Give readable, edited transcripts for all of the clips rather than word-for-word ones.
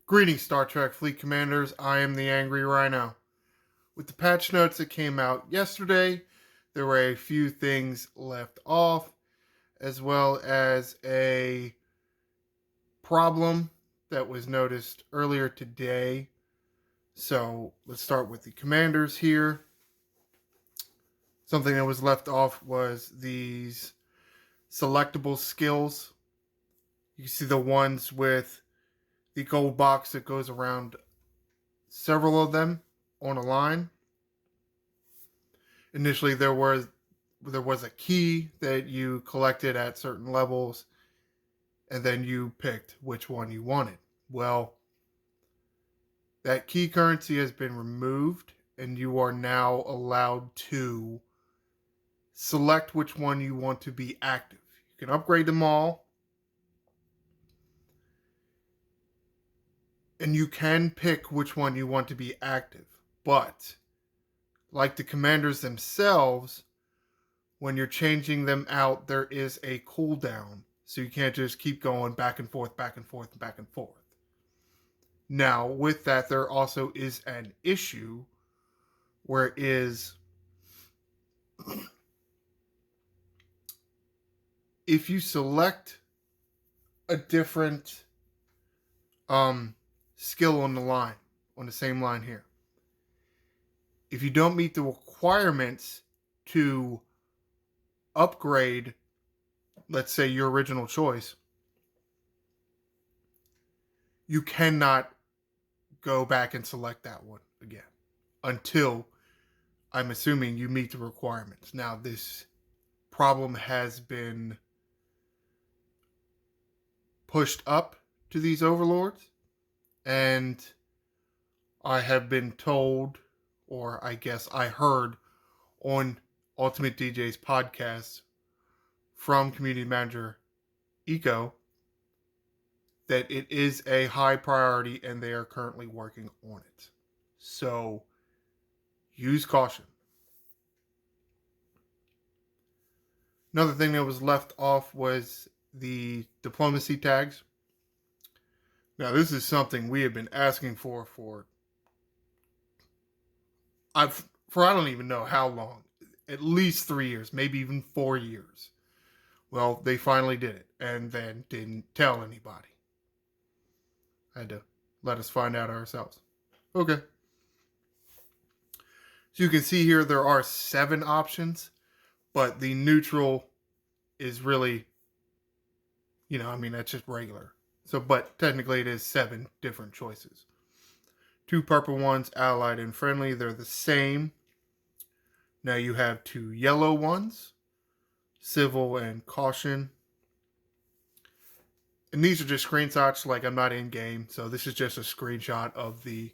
Greetings, Star Trek Fleet Commanders. I am the Angry Rhino. With the patch notes that came out yesterday, there were a few things left off, as well as a problem that was noticed earlier today. So let's start with the commanders here. Something that was left off was these selectable skills. You see the ones with the gold box that goes around several of them on a line. Initially, there was a key that you collected at certain levels, and then you picked which one you wanted. Well, that key currency has been removed, and you are now allowed to select which one you want to be active. You can upgrade them all, and you can pick which one you want to be active. But, like the commanders themselves, when you're changing them out, there is a cooldown. So you can't just keep going back and forth, back and forth, back and forth. Now, with that, there also is an issue where it is if you select a different skill on the same line here, if you don't meet the requirements to upgrade, let's say, your original choice, you cannot go back and select that one again until, I'm assuming, you meet the requirements. Now, this problem has been pushed up to these overlords, and I have been told, or I guess I heard on Ultimate DJ's podcast from community manager Eco that it is a high priority and they are currently working on it. So use caution. Another thing that was left off was the diplomacy tags. Now, this is something we have been asking for I don't even know how long. At least 3 years, maybe even 4 years. Well, they finally did it and then didn't tell anybody. Had to let us find out ourselves. Okay. So you can see here there are 7 options, but the neutral is really, that's just regular. So, but technically it is 7 different choices. 2 purple ones, allied and friendly, they're the same. Now you have 2 yellow ones, civil and caution. And these are just screenshots, like I'm not in game, so this is just a screenshot of the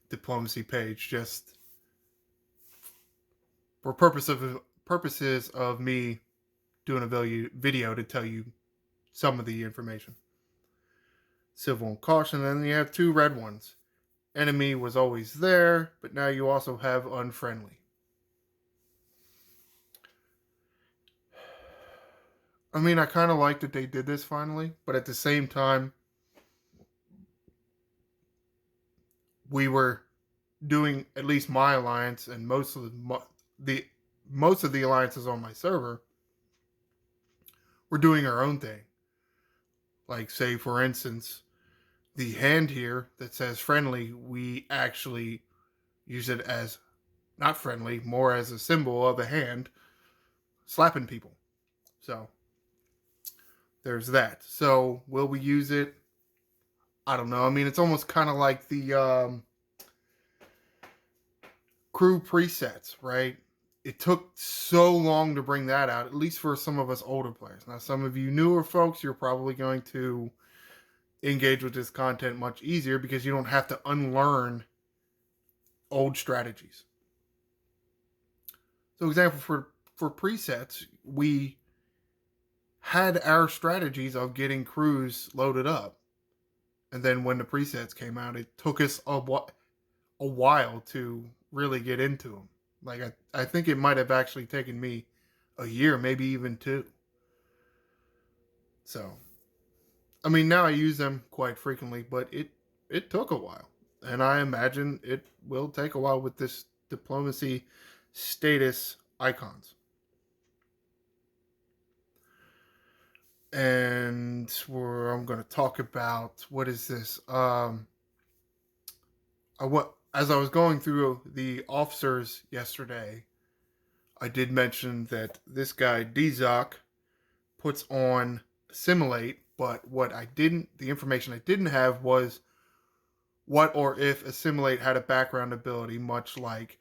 diplomacy page, just for purposes of me doing a video to tell you some of the information. Civil and caution, and then you have 2 red ones. Enemy was always there, but now you also have unfriendly. I mean, I kind of like that they did this finally, but at the same time, we were doing, at least my alliance and most of the alliances on my server, were doing our own thing. Like, say, for instance, the hand here that says friendly, we actually use it as not friendly, more as a symbol of a hand slapping people. So there's that. So will we use it? I don't know. I mean, it's almost kind of like the crew presets, right? It took so long to bring that out, at least for some of us older players. Now, some of you newer folks, you're probably going to engage with this content much easier because you don't have to unlearn old strategies. So, example, for presets, we had our strategies of getting crews loaded up. And then when the presets came out, it took us a while to really get into them. Like, I think it might have actually taken me a year, maybe even 2. So, I mean, now I use them quite frequently, but it took a while. And I imagine it will take a while with this diplomacy status icons. And where I'm going to talk about what is this? As I was going through the officers yesterday, I did mention that this guy Dzoc puts on assimilate, but the information I didn't have was what or if assimilate had a background ability, much like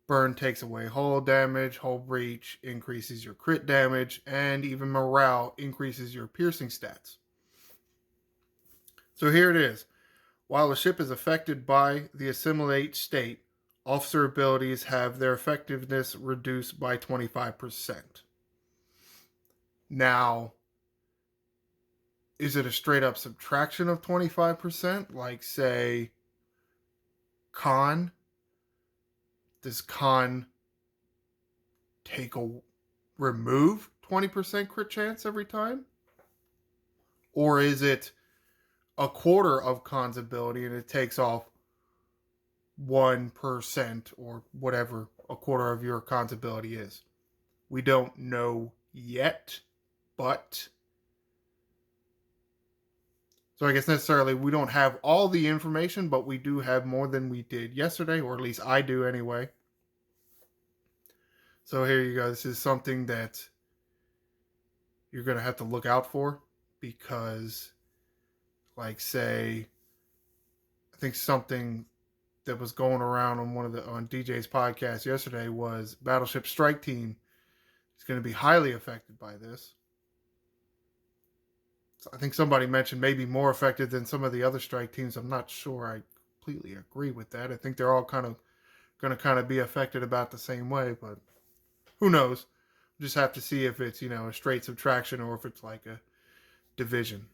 burn takes away hull damage, hull breach increases your crit damage, and even morale increases your piercing stats. So here it is. While a ship is affected by the assimilate state, officer abilities have their effectiveness reduced by 25%. Now, is it a straight up subtraction of 25%? Like, say, con? Does con remove 20% crit chance every time? Or is it a quarter of con's ability and it takes off 1% or whatever a quarter of your con's ability is? We don't know yet, but so I guess necessarily we don't have all the information, but we do have more than we did yesterday, or at least I do anyway. So here you go. This is something that you're going to have to look out for because, like, say, I think something that was going around on DJ's podcast yesterday was Battleship Strike Team is going to be highly affected by this. So I think somebody mentioned maybe more affected than some of the other strike teams. I'm not sure I completely agree with that. I think they're all going to be affected about the same way, but who knows? We'll just have to see if it's, a straight subtraction or if it's like a division.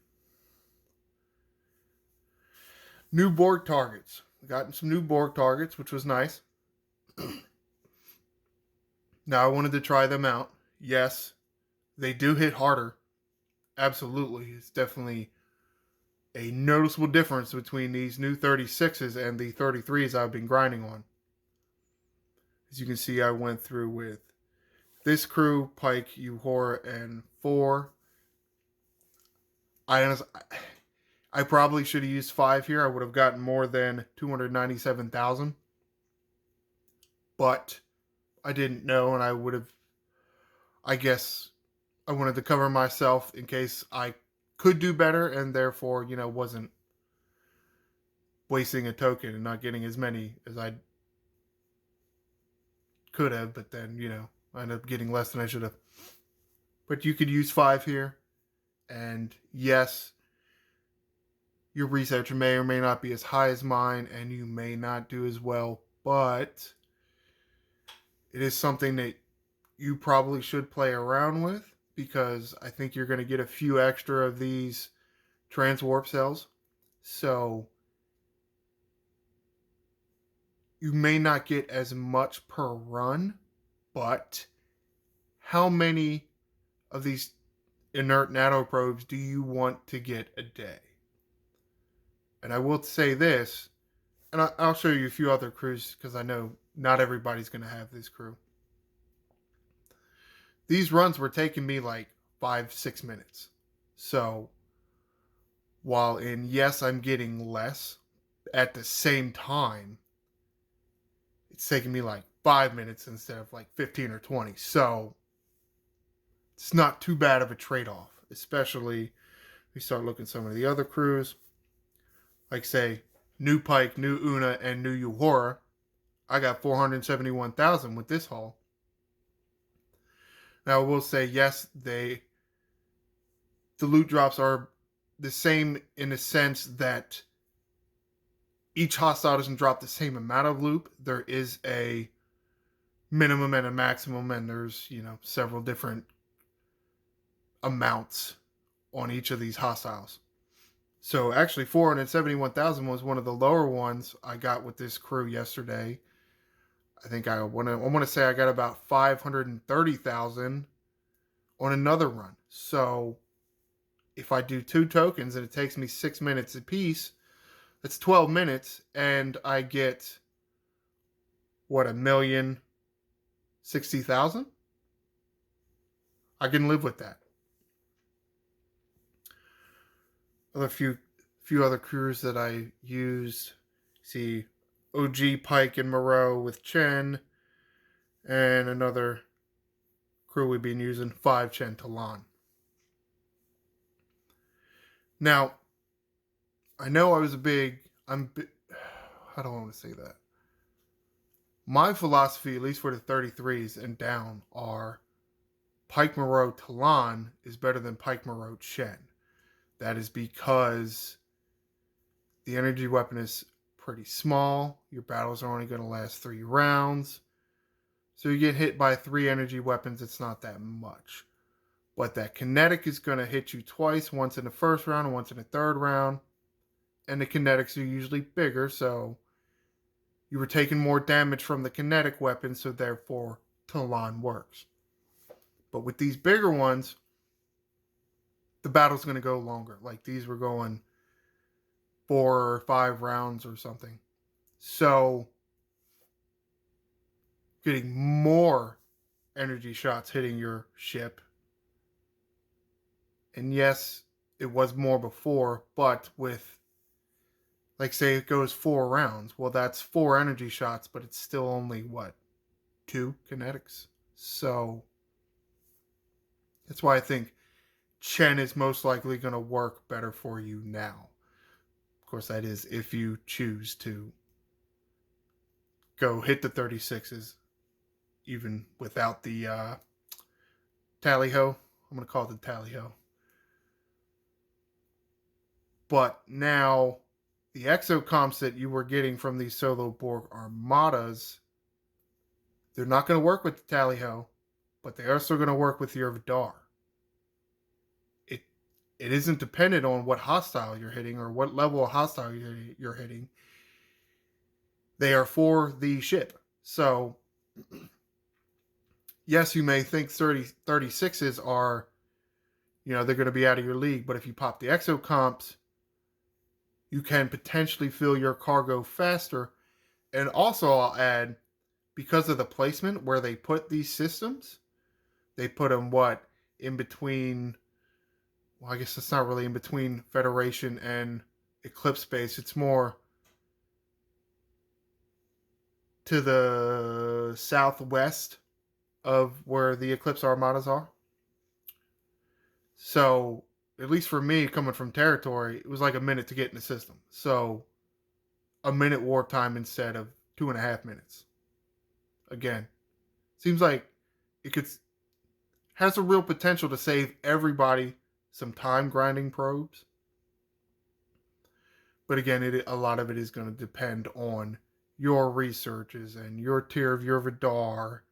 New Borg targets. We gotten some new Borg targets, which was nice. Now I wanted to try them out. Yes, they do hit harder. Absolutely. It's definitely a noticeable difference between these new 36s and the 33s I've been grinding on. As you can see, I went through with this crew, Pike, Uhura, and 4. I probably should have used 5 here. I would have gotten more than 297,000. But I didn't know, and I guess I wanted to cover myself in case I could do better and therefore, wasn't wasting a token and not getting as many as I could have, but then, I ended up getting less than I should have. But you could use 5 here. And yes, your research may or may not be as high as mine, and you may not do as well, but it is something that you probably should play around with because I think you're going to get a few extra of these transwarp cells. So you may not get as much per run, but how many of these inert nanoprobes do you want to get a day? And I will say this, and I'll show you a few other crews because I know not everybody's going to have this crew. These runs were taking me like 5-6 minutes. So while yes, I'm getting less, at the same time, it's taking me like 5 minutes instead of like 15 or 20. So it's not too bad of a trade-off, especially if we start looking at some of the other crews. Like, say, new Pike, new Una, and new Uhura. I got 471,000 with this haul. Now, I will say, yes, the loot drops are the same in the sense that each hostile doesn't drop the same amount of loot. There is a minimum and a maximum, and there's, several different amounts on each of these hostiles. So actually 471,000 was one of the lower ones I got with this crew yesterday. I think I want to say I got about 530,000 on another run. So if I do 2 tokens and it takes me 6 minutes a piece, It's 12 minutes, and I get what, 1,060,000. I can live with that. A few other crews that I use. See, OG Pike and Moreau with Chen, and another crew we've been using 5 Chen Talon. Now, I know I was how do I want to say that? My philosophy, at least for the 33s and down, are Pike Moreau Talon is better than Pike Moreau Chen. That is because the energy weapon is pretty small. Your battles are only going to last 3 rounds. So you get hit by 3 energy weapons, it's not that much. But that kinetic is going to hit you twice, once in the first round and once in the third round. And the kinetics are usually bigger, so you were taking more damage from the kinetic weapon, so therefore Talon works. But with these bigger ones, the battle's going to go longer. Like these were going 4 or 5 rounds or something. So getting more energy shots hitting your ship. And yes, it was more before, but with, like, say it goes 4 rounds. Well, that's 4 energy shots, but it's still only, 2 kinetics. So that's why I think Chen is most likely going to work better for you now. Of course, that is if you choose to go hit the 36s, even without the tally-ho. I'm going to call it the tally-ho. But now, the exocomps that you were getting from these solo Borg armadas, they're not going to work with the tally-ho, but they are still going to work with your Vidar. It isn't dependent on what hostile you're hitting or what level of hostile you're hitting. They are for the ship. So, yes, you may think 36s are, they're going to be out of your league. But if you pop the exocomps, you can potentially fill your cargo faster. And also, I'll add, because of the placement where they put these systems, they put them, in between... Well, I guess it's not really in between Federation and Eclipse Space. It's more to the southwest of where the Eclipse Armadas are. So, at least for me, coming from territory, it was like a minute to get in the system. So, a minute warp time instead of 2.5 minutes. Again, seems like it has a real potential to save everybody some time grinding probes. But again, a lot of it is going to depend on your researches and your tier of your Vidar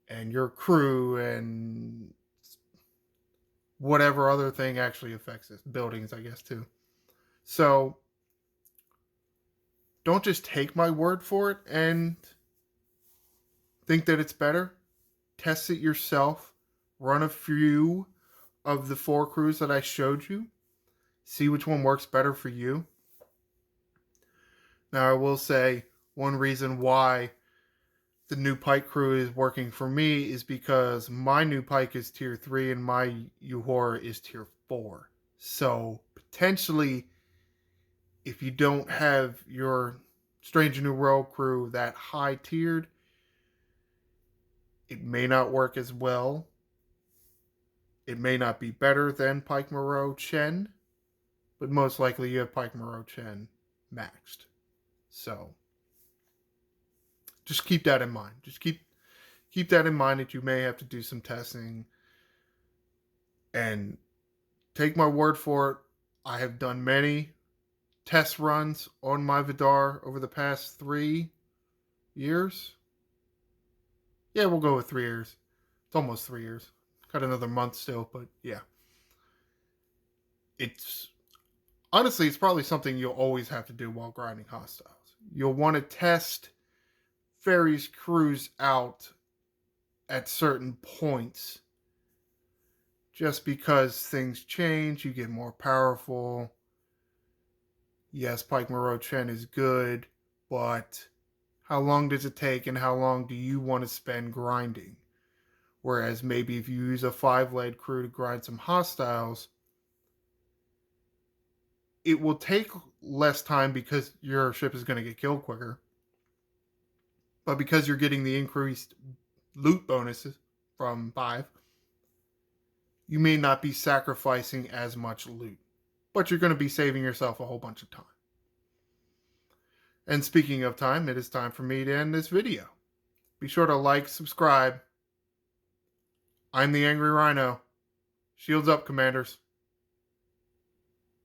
and your crew and whatever other thing actually affects it. Buildings, I guess, too. So don't just take my word for it and think that it's better. Test it yourself. Run a few of the 4 crews that I showed you. See which one works better for you. Now, I will say one reason why the new Pike crew is working for me is because my new Pike is tier 3 and my Uhura is tier 4. So, potentially, if you don't have your Strange New World crew that high tiered, it may not work as well. It may not be better than Pike Moreau Chen, but most likely you have Pike Moreau Chen maxed. So just keep that in mind. Just keep that in mind that you may have to do some testing. And take my word for it, I have done many test runs on my Vidar over the past 3 years. Yeah, we'll go with 3 years. It's almost 3 years. Got another month still, but yeah. It's probably something you'll always have to do while grinding hostiles. You'll want to test various crews out at certain points. Just because things change, you get more powerful. Yes, Pike Moreau Chen is good, but how long does it take and how long do you want to spend grinding? Whereas maybe if you use a 5 lead crew to grind some hostiles, it will take less time because your ship is going to get killed quicker. But because you're getting the increased loot bonuses from 5, you may not be sacrificing as much loot. But you're going to be saving yourself a whole bunch of time. And speaking of time, it is time for me to end this video. Be sure to like, subscribe. I'm the Angry Rhino. Shields up, Commanders.